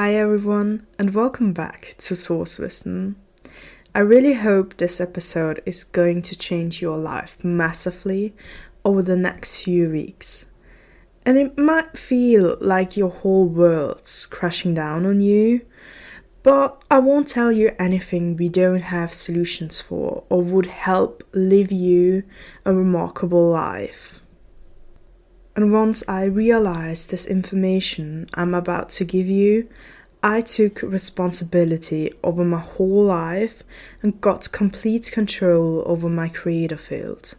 Hi everyone, and welcome back to Ressources. I really hope this episode is going to change your life massively over the next few weeks. And it might feel like your whole world's crashing down on you, but I won't tell you anything we don't have solutions for or would help live you a remarkable life. And once I realized this information I'm about to give you, I took responsibility over my whole life and got complete control over my creative field.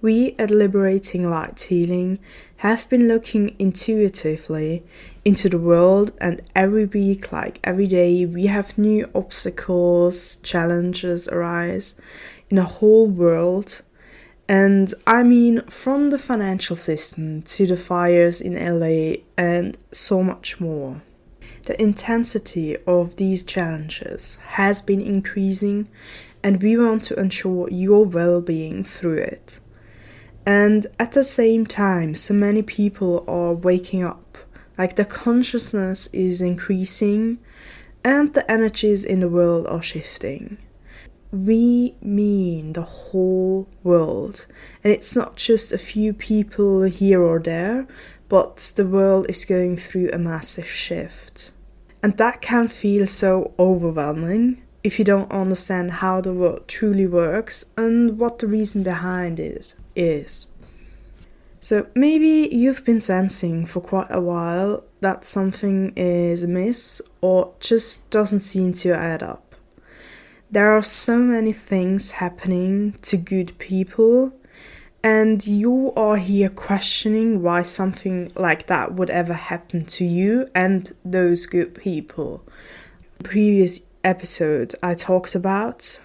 We at Liberating Light Healing have been looking intuitively into the world, and every week, like every day, we have new obstacles, challenges arise in the whole world. And I mean, from the financial system to the fires in LA and so much more. The intensity of these challenges has been increasing, and we want to ensure your well-being through it. And at the same time, so many people are waking up, like the consciousness is increasing and the energies in the world are shifting. We mean the whole world, and it's not just a few people here or there, but the world is going through a massive shift. And that can feel so overwhelming if you don't understand how the world truly works and what the reason behind it is. So maybe you've been sensing for quite a while that something is amiss or just doesn't seem to add up. There are so many things happening to good people, and you are here questioning why something like that would ever happen to you and those good people. In the previous episode, I talked about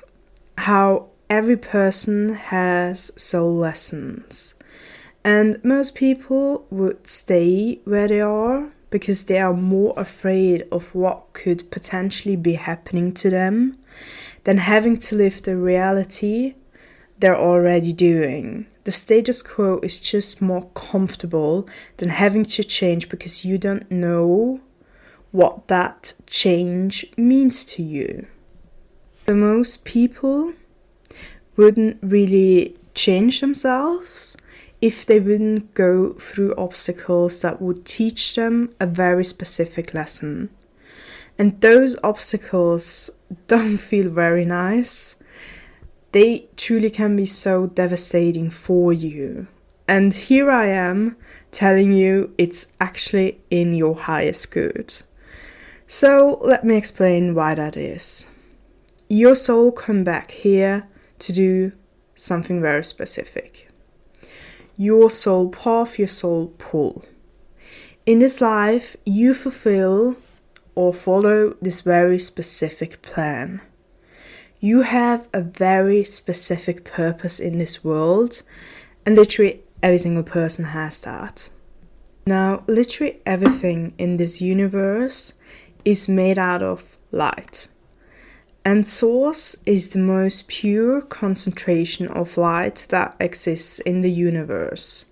how every person has soul lessons, and most people would stay where they are because they are more afraid of what could potentially be happening to them than having to live the reality they're already doing. The status quo is just more comfortable than having to change because you don't know what that change means to you. So most people wouldn't really change themselves if they wouldn't go through obstacles that would teach them a very specific lesson. And those obstacles don't feel very nice. They truly can be so devastating for you. And here I am telling you it's actually in your highest good. So let me explain why that is. Your soul come back here to do something very specific. Your soul path, your soul pull. In this life, you fulfill or follow this very specific plan. You have a very specific purpose in this world, and literally every single person has that. Now, literally everything in this universe is made out of light. And source is the most pure concentration of light that exists in the universe.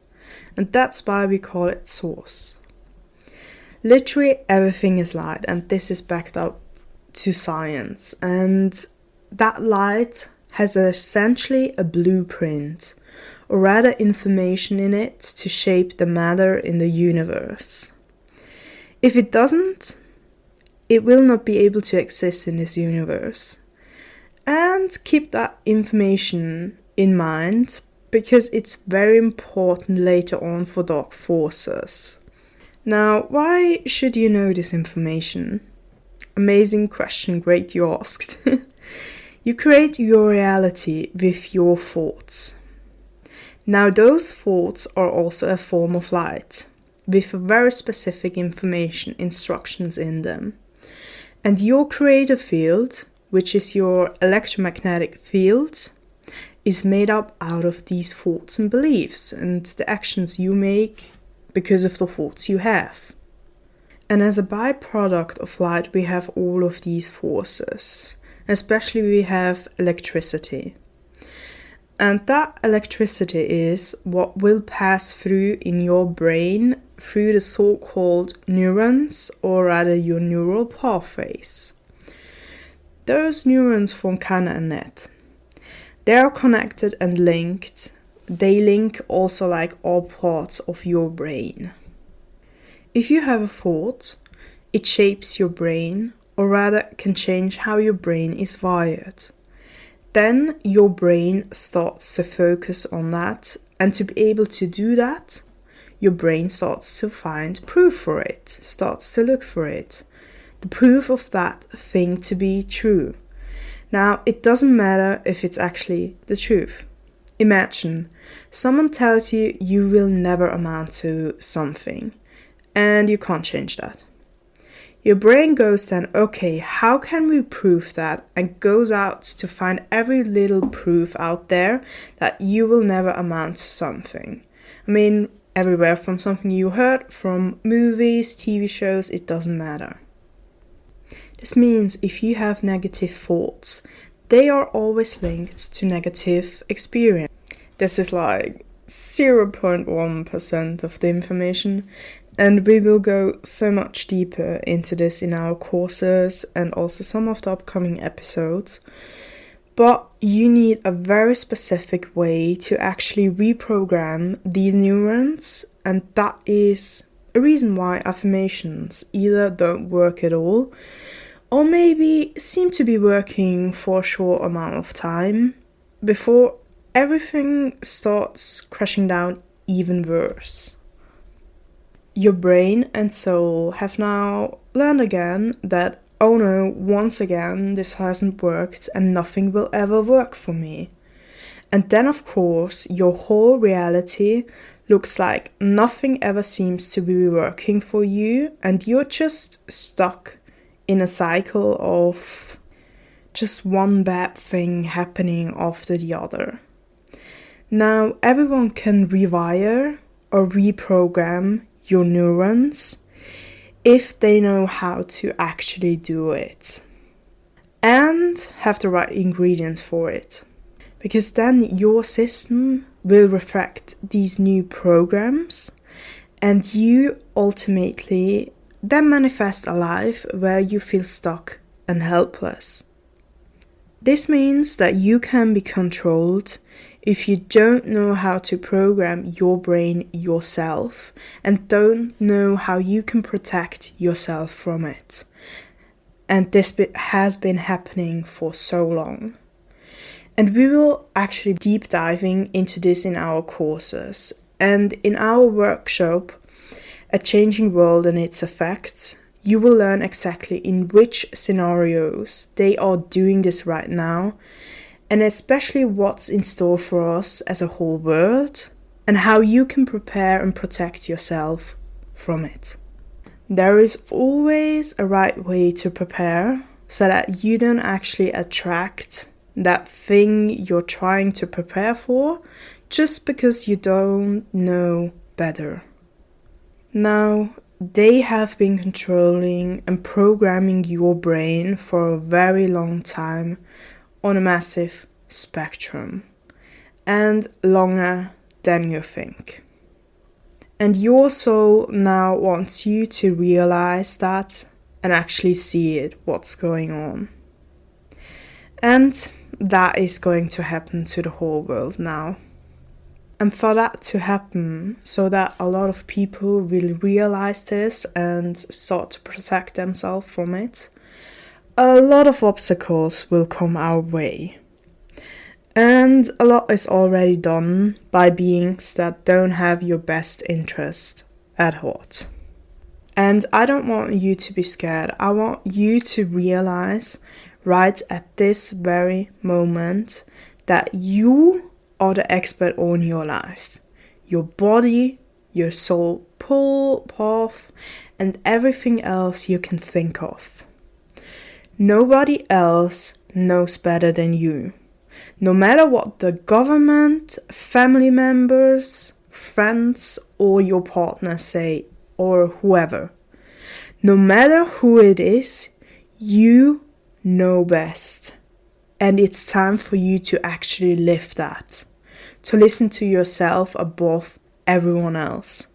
And that's why we call it source. Literally everything is light, and this is backed up to science. And that light has essentially a blueprint, or rather information in it to shape the matter in the universe. If it doesn't, it will not be able to exist in this universe. And keep that information in mind, because it's very important later on for dark forces. Now, why should you know this information? Amazing question, great you asked. You create your reality with your thoughts. Now, those thoughts are also a form of light, with very specific information, instructions in them. And your creative field, which is your electromagnetic field, is made up out of these thoughts and beliefs and the actions you make because of the thoughts you have. And as a byproduct of light, we have all of these forces. Especially we have electricity. And that electricity is what will pass through in your brain through the so-called neurons, or rather your neural pathways. Those neurons form kind of a net. They are connected and linked. They link also like all parts of your brain. If you have a thought, it shapes your brain, or rather can change how your brain is wired. Then your brain starts to focus on that, and to be able to do that, your brain starts to find proof for it, starts to look for it. The proof of that thing to be true. Now, it doesn't matter if it's actually the truth. Imagine, someone tells you you will never amount to something, and you can't change that. Your brain goes then, okay, how can we prove that? And goes out to find every little proof out there that you will never amount to something. I mean, everywhere from something you heard, from movies, TV shows, it doesn't matter. This means if you have negative thoughts, they are always linked to negative experience. This is like 0.1% of the information, and we will go so much deeper into this in our courses and also some of the upcoming episodes. But you need a very specific way to actually reprogram these neurons, and that is a reason why affirmations either don't work at all, or maybe seem to be working for a short amount of time before everything starts crashing down even worse. Your brain and soul have now learned again that, oh no, once again this hasn't worked and nothing will ever work for me. And then of course your whole reality looks like nothing ever seems to be working for you, and you're just stuck in a cycle of just one bad thing happening after the other. Now, everyone can rewire or reprogram your neurons if they know how to actually do it and have the right ingredients for it. Because then your system will reflect these new programs, and you ultimately then manifest a life where you feel stuck and helpless. This means that you can be controlled if you don't know how to program your brain yourself and don't know how you can protect yourself from it. And this has been happening for so long. And we will actually deep diving into this in our courses. And in our workshop, A Changing World and Its Effects, you will learn exactly in which scenarios they are doing this right now, and especially what's in store for us as a whole world, and how you can prepare and protect yourself from it. There is always a right way to prepare so that you don't actually attract that thing you're trying to prepare for just because you don't know better. Now, they have been controlling and programming your brain for a very long time on a massive spectrum, and longer than you think. And your soul now wants you to realize that and actually see it, what's going on. And that is going to happen to the whole world now. And for that to happen, so that a lot of people will realize this and start to protect themselves from it, a lot of obstacles will come our way. And a lot is already done by beings that don't have your best interest at heart. And I don't want you to be scared. I want you to realize right at this very moment that you are the expert on your life. Your body, your soul, pull, path, and everything else you can think of. Nobody else knows better than you. No matter what the government, family members, friends, or your partner say, or whoever. No matter who it is, you know best. And it's time for you to actually live that. To listen to yourself above everyone else.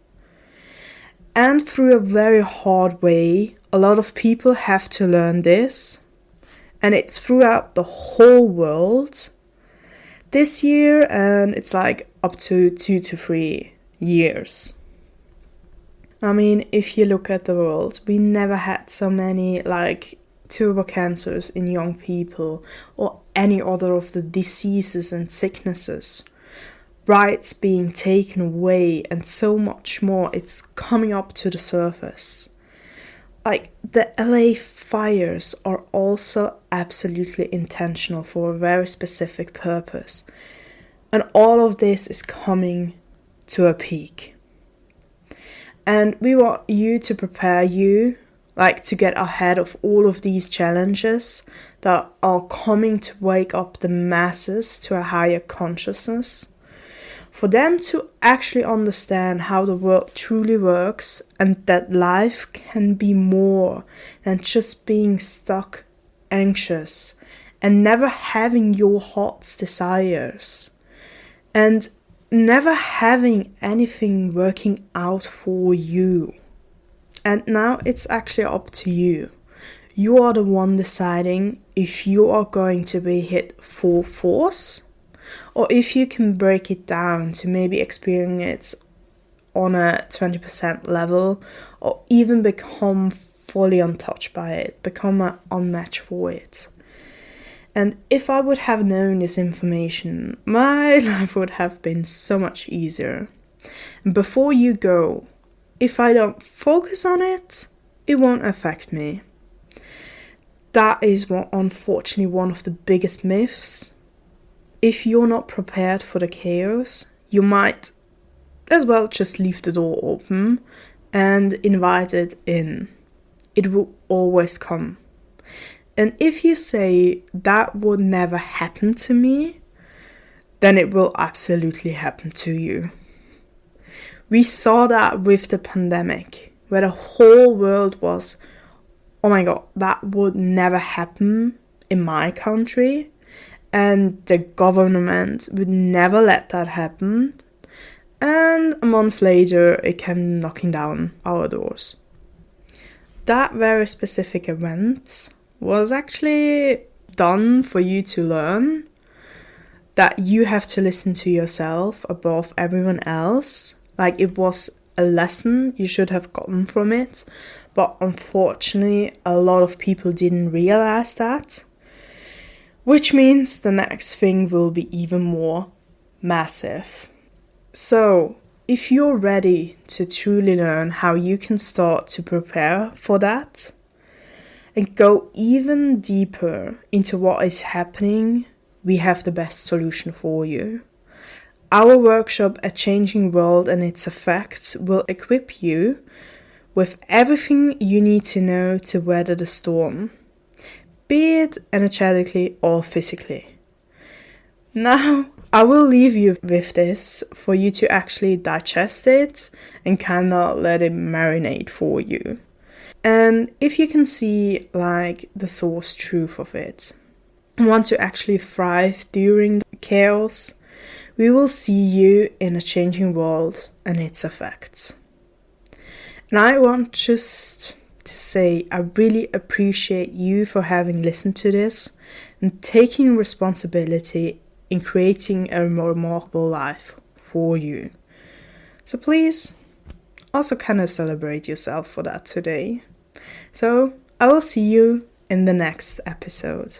And through a very hard way, a lot of people have to learn this. And it's throughout the whole world this year, and it's like up to 2 to 3 years. I mean, if you look at the world, we never had so many like turbo cancers in young people or any other of the diseases and sicknesses. Rights being taken away and so much more. It's coming up to the surface. Like the LA fires are also absolutely intentional for a very specific purpose. And all of this is coming to a peak. And we want you to prepare you, like to get ahead of all of these challenges that are coming to wake up the masses to a higher consciousness. For them to actually understand how the world truly works and that life can be more than just being stuck, anxious, and never having your heart's desires. And never having anything working out for you. And now it's actually up to you. You are the one deciding if you are going to be hit full force or if you can break it down to maybe experience it on a 20% level or even become fully untouched by it, become an unmatched for it. And if I would have known this information, my life would have been so much easier. And before you go, if I don't focus on it, it won't affect me. That is unfortunately one of the biggest myths. If you're not prepared for the chaos, you might as well just leave the door open and invite it in. It will always come. And if you say that would never happen to me, then it will absolutely happen to you. We saw that with the pandemic, where the whole world was, oh my god, that would never happen in my country. And the government would never let that happen. And a month later, it came knocking down our doors. That very specific event was actually done for you to learn that you have to listen to yourself above everyone else. Like it was a lesson you should have gotten from it, but unfortunately a lot of people didn't realize that, which means the next thing will be even more massive. So if you're ready to truly learn how you can start to prepare for that, and go even deeper into what is happening, we have the best solution for you. Our workshop, A Changing World and Its Effects, will equip you with everything you need to know to weather the storm, be it energetically or physically. Now, I will leave you with this for you to actually digest it and kind of let it marinate for you. And if you can see like the source truth of it, and want to actually thrive during the chaos, we will see you in a changing world and its effects. And I want just to say I really appreciate you for having listened to this and taking responsibility in creating a remarkable life for you. So please also kind of celebrate yourself for that today. So I will see you in the next episode.